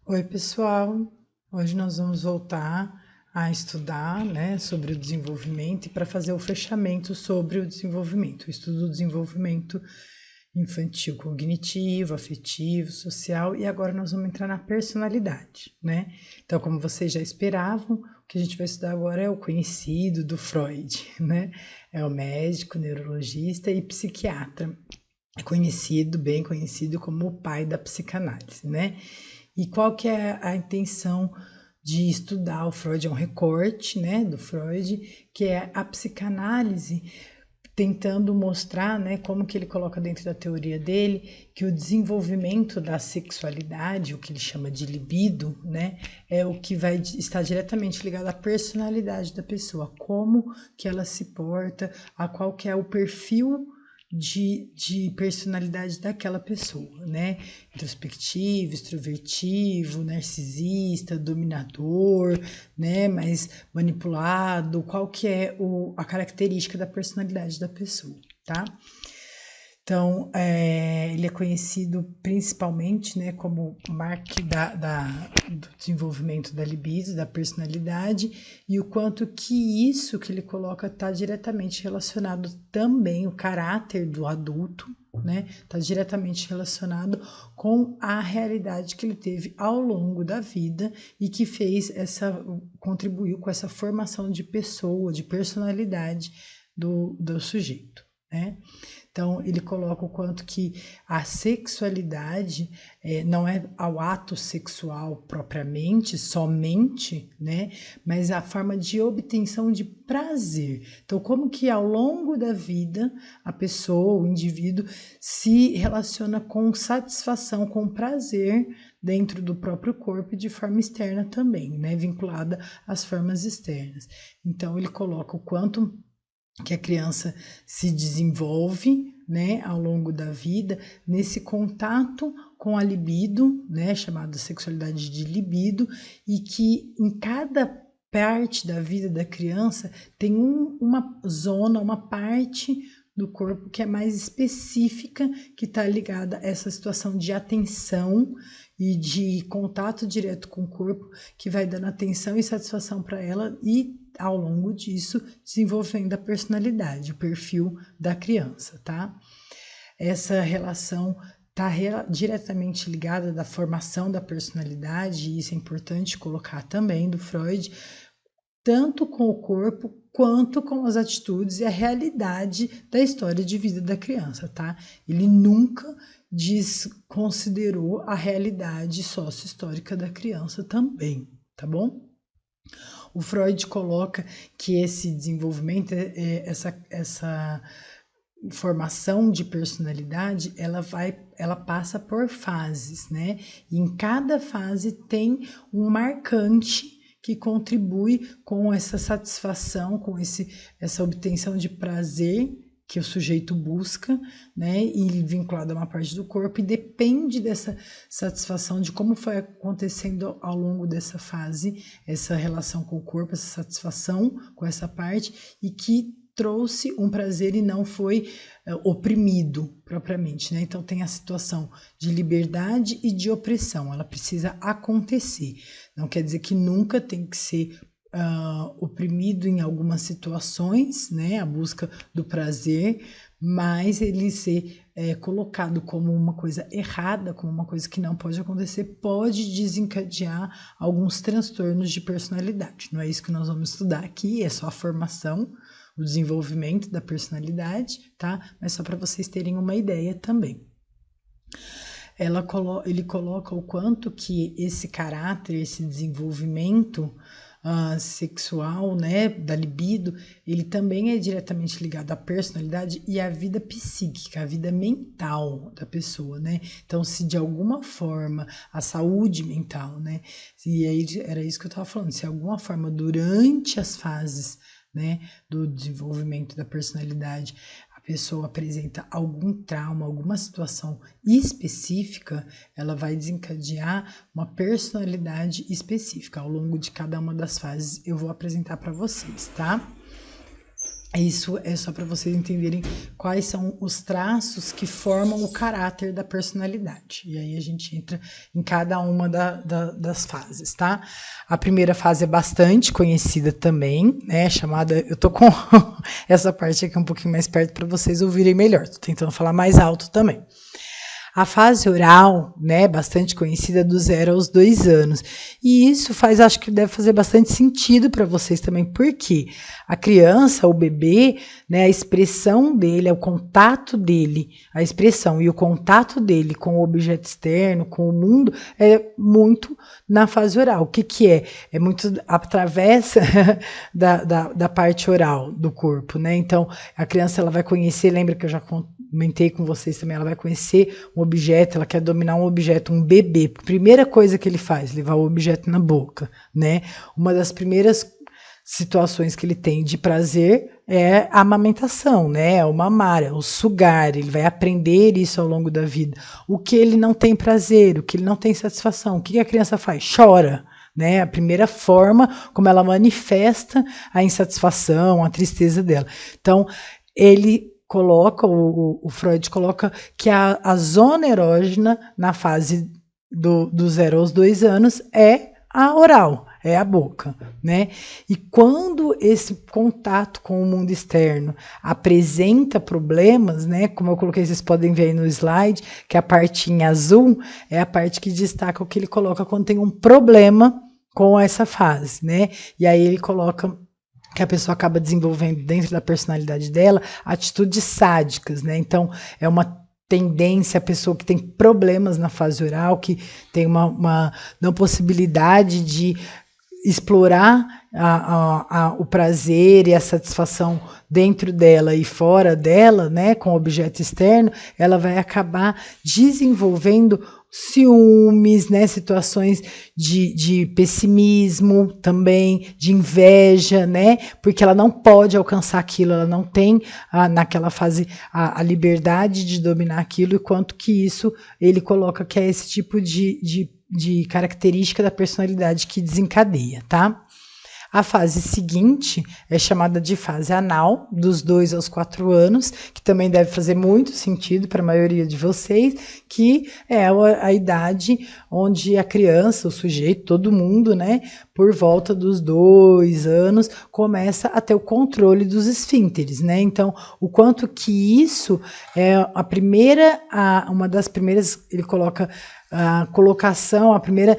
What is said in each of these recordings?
Oi, pessoal. Hoje nós vamos voltar a estudar, né, sobre o desenvolvimento e para fazer o fechamento sobre o desenvolvimento, o estudo do desenvolvimento infantil, cognitivo, afetivo, social, e agora nós vamos entrar na personalidade, né? Então, como vocês já esperavam, o que a gente vai estudar agora é o conhecido do Freud, né? É o médico, neurologista e psiquiatra. É conhecido, bem conhecido como o pai da psicanálise, né? E qual que é a intenção de estudar o Freud? É um recorte, né, do Freud, que é a psicanálise tentando mostrar, né, como que ele coloca dentro da teoria dele, que o desenvolvimento da sexualidade, o que ele chama de libido, né, é o que vai estar diretamente ligado à personalidade da pessoa, como que ela se porta, a qual que é o perfil de personalidade daquela pessoa, né? Introspectivo, extrovertivo, narcisista, dominador, né? Mas manipulado, qual que é a característica da personalidade da pessoa, tá? Então, ele é conhecido principalmente, né, como marco do desenvolvimento da libido, da personalidade, e o quanto que isso que ele coloca está diretamente relacionado também, o caráter do adulto, né, está diretamente relacionado com a realidade que ele teve ao longo da vida e que contribuiu com essa formação de pessoa, de personalidade do sujeito, né? Então, ele coloca o quanto que a sexualidade não é ao ato sexual propriamente, somente, né? Mas a forma de obtenção de prazer. Então, como que ao longo da vida a pessoa, o indivíduo, se relaciona com satisfação, com prazer dentro do próprio corpo e de forma externa também, né? Vinculada às formas externas. Então, ele coloca o quanto que a criança se desenvolve, né, ao longo da vida, nesse contato com a libido, né, chamada sexualidade de libido, e que em cada parte da vida da criança tem uma zona, uma parte do corpo que é mais específica, que está ligada a essa situação de atenção e de contato direto com o corpo, que vai dando atenção e satisfação para ela e ao longo disso desenvolvendo a personalidade, o perfil da criança, tá? Essa relação está diretamente ligada da formação da personalidade, e isso é importante colocar também do Freud, tanto com o corpo quanto com as atitudes e a realidade da história de vida da criança, tá? Ele nunca desconsiderou a realidade sócio-histórica da criança também, tá bom? O Freud coloca que esse desenvolvimento, essa formação de personalidade, ela passa por fases, né? E em cada fase tem um marcante que contribui com essa satisfação, com essa obtenção de prazer que o sujeito busca, né, e vinculado a uma parte do corpo, e depende dessa satisfação, de como foi acontecendo ao longo dessa fase, essa relação com o corpo, essa satisfação com essa parte, e que trouxe um prazer e não foi oprimido propriamente, né? Então tem a situação de liberdade e de opressão, ela precisa acontecer. Não quer dizer que nunca tem que ser oprimido em algumas situações, né? A busca do prazer, mas ele ser colocado como uma coisa errada, como uma coisa que não pode acontecer, pode desencadear alguns transtornos de personalidade. Não é isso que nós vamos estudar aqui, é só a formação, o desenvolvimento da personalidade, tá? Mas só para vocês terem uma ideia também. Ele coloca o quanto que esse caráter, esse desenvolvimento sexual, né, da libido, ele também é diretamente ligado à personalidade e à vida psíquica, à vida mental da pessoa, né? Então, se de alguma forma a saúde mental, né, e aí era isso que eu estava falando, se de alguma forma durante as fases, né, do desenvolvimento da personalidade, a pessoa apresenta algum trauma, alguma situação específica, ela vai desencadear uma personalidade específica. Ao longo de cada uma das fases, eu vou apresentar para vocês, tá? Isso é só para vocês entenderem quais são os traços que formam o caráter da personalidade. E aí a gente entra em cada uma das fases, tá? A primeira fase é bastante conhecida também, né? Chamada. Eu tô com essa parte aqui um pouquinho mais perto para vocês ouvirem melhor. Tô tentando falar mais alto também. A fase oral, né, bastante conhecida, do 0 aos 2 anos. E isso acho que deve fazer bastante sentido para vocês também, porque a criança, o bebê, né, a expressão dele, o contato dele, a expressão e o contato dele com o objeto externo, com o mundo, é muito na fase oral. O que é? É muito através da parte oral do corpo, né? Então, a criança ela vai conhecer, lembra que eu já comentei com vocês também, ela vai conhecer um objeto, ela quer dominar um objeto, um bebê. Primeira coisa que ele faz, levar o objeto na boca, né? Uma das primeiras situações que ele tem de prazer é a amamentação, né? É o mamar, é o sugar, ele vai aprender isso ao longo da vida. O que ele não tem prazer, o que ele não tem satisfação, o que a criança faz? Chora. Né, a primeira forma como ela manifesta a insatisfação, a tristeza dela. Então, ele coloca, o Freud coloca que a zona erógena na fase do 0 aos 2 anos é a oral, é a boca, né? E quando esse contato com o mundo externo apresenta problemas, né? Como eu coloquei, vocês podem ver aí no slide, que a parte em azul é a parte que destaca o que ele coloca quando tem um problema com essa fase, né? E aí ele coloca que a pessoa acaba desenvolvendo dentro da personalidade dela atitudes sádicas, né? Então, é uma tendência, a pessoa que tem problemas na fase oral, que tem uma não possibilidade de explorar o prazer e a satisfação dentro dela e fora dela, né, com o objeto externo, ela vai acabar desenvolvendo ciúmes, né, situações de pessimismo também, de inveja, né, porque ela não pode alcançar aquilo, ela não tem naquela fase a liberdade de dominar aquilo, e quanto que isso ele coloca que é esse tipo de característica da personalidade que desencadeia, tá? A fase seguinte é chamada de fase anal, dos 2 aos 4 anos, que também deve fazer muito sentido para a maioria de vocês, que é a idade onde a criança, o sujeito, todo mundo, né, por volta dos 2 anos, começa a ter o controle dos esfínteres, né? Então, o quanto que isso é uma das primeiras, ele coloca a colocação, a primeira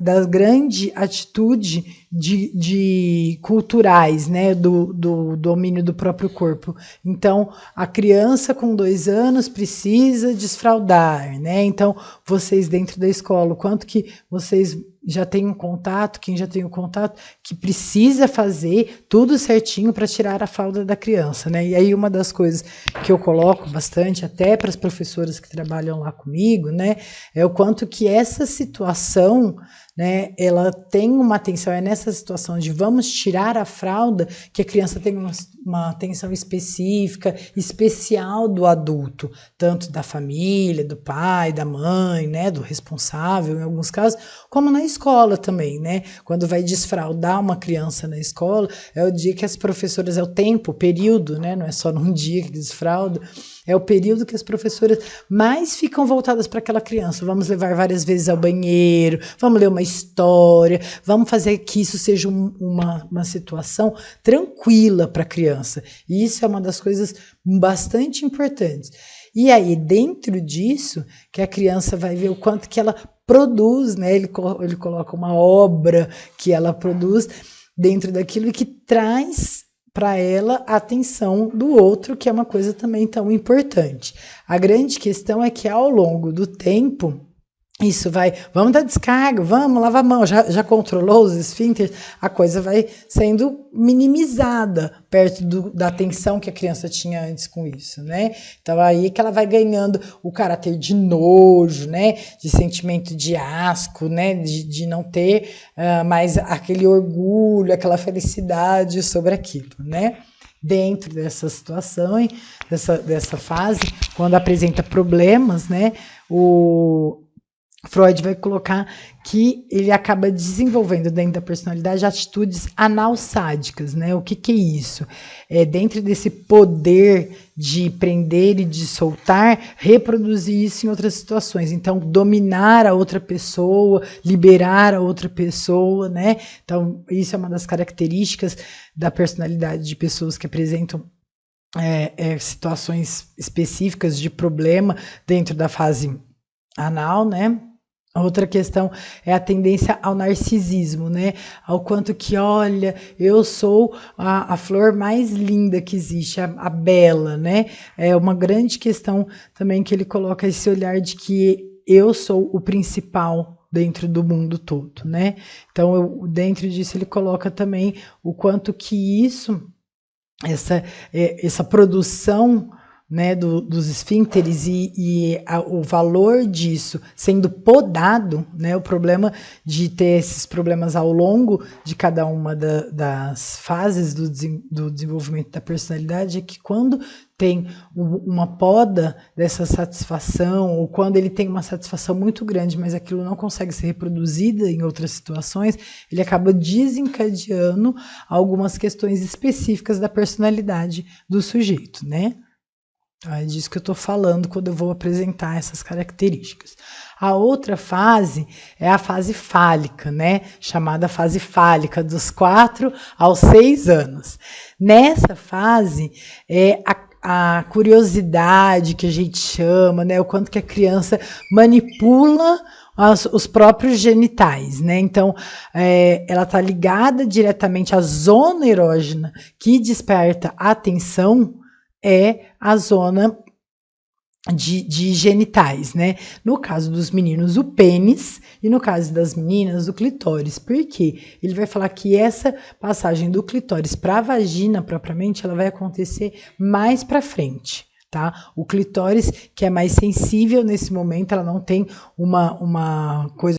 da grande atitude de culturais, né, do domínio do próprio corpo. Então, a criança com 2 anos precisa desfraldar, né? Então, vocês dentro da escola, o quanto que vocês já tem um contato, quem já tem um contato, que precisa fazer tudo certinho para tirar a fralda da criança, né? E aí uma das coisas que eu coloco bastante, até para as professoras que trabalham lá comigo, né, é o quanto que essa situação, né, ela tem uma atenção, é nessa situação de vamos tirar a fralda que a criança tem uma atenção específica, especial do adulto, tanto da família, do pai, da mãe, né, do responsável em alguns casos, como na escola também, né? Quando vai desfraldar uma criança na escola, é o dia que as professoras, é o tempo, o período, né? Não é só num dia que desfralda, é o período que as professoras mais ficam voltadas para aquela criança. Vamos levar várias vezes ao banheiro, vamos ler uma história, vamos fazer que isso seja uma situação tranquila para a criança. E isso é uma das coisas bastante importantes. E aí, dentro disso, que a criança vai ver o quanto que ela produz, né? Ele coloca uma obra que ela produz dentro daquilo e que traz para ela a atenção do outro, que é uma coisa também tão importante. A grande questão é que ao longo do tempo, isso vai, vamos dar descarga, vamos lavar a mão, já controlou os esfínteres, a coisa vai sendo minimizada perto da atenção que a criança tinha antes com isso, né? Então aí que ela vai ganhando o caráter de nojo, né? De sentimento de asco, né? De não ter mais aquele orgulho, aquela felicidade sobre aquilo, né? Dentro dessa situação, dessa fase, quando apresenta problemas, né? Freud vai colocar que ele acaba desenvolvendo dentro da personalidade atitudes analsádicas, né? O que é isso? É dentro desse poder de prender e de soltar, reproduzir isso em outras situações. Então, dominar a outra pessoa, liberar a outra pessoa, né? Então, isso é uma das características da personalidade de pessoas que apresentam situações específicas de problema dentro da fase anal, né? Outra questão é a tendência ao narcisismo, né? Ao quanto que, olha, eu sou a flor mais linda que existe, a bela, né? É uma grande questão também que ele coloca esse olhar de que eu sou o principal dentro do mundo todo, né? Então, dentro disso, ele coloca também o quanto que essa produção, né, dos esfínteres o valor disso sendo podado, né, o problema de ter esses problemas ao longo de cada uma das fases do desenvolvimento da personalidade é que quando tem uma poda dessa satisfação, ou quando ele tem uma satisfação muito grande, mas aquilo não consegue ser reproduzido em outras situações, ele acaba desencadeando algumas questões específicas da personalidade do sujeito, né? É disso que eu estou falando quando eu vou apresentar essas características. A outra fase é a fase fálica, né? Chamada fase fálica, dos 4 aos 6 anos. Nessa fase, é a curiosidade que a gente chama, né? O quanto que a criança manipula os próprios genitais, né? Então, ela está ligada diretamente à zona erógena que desperta a atenção, é a zona de genitais, né? No caso dos meninos, o pênis, e no caso das meninas, o clitóris. Por quê? Ele vai falar que essa passagem do clitóris para a vagina, propriamente, ela vai acontecer mais para frente, tá? O clitóris, que é mais sensível nesse momento, ela não tem uma coisa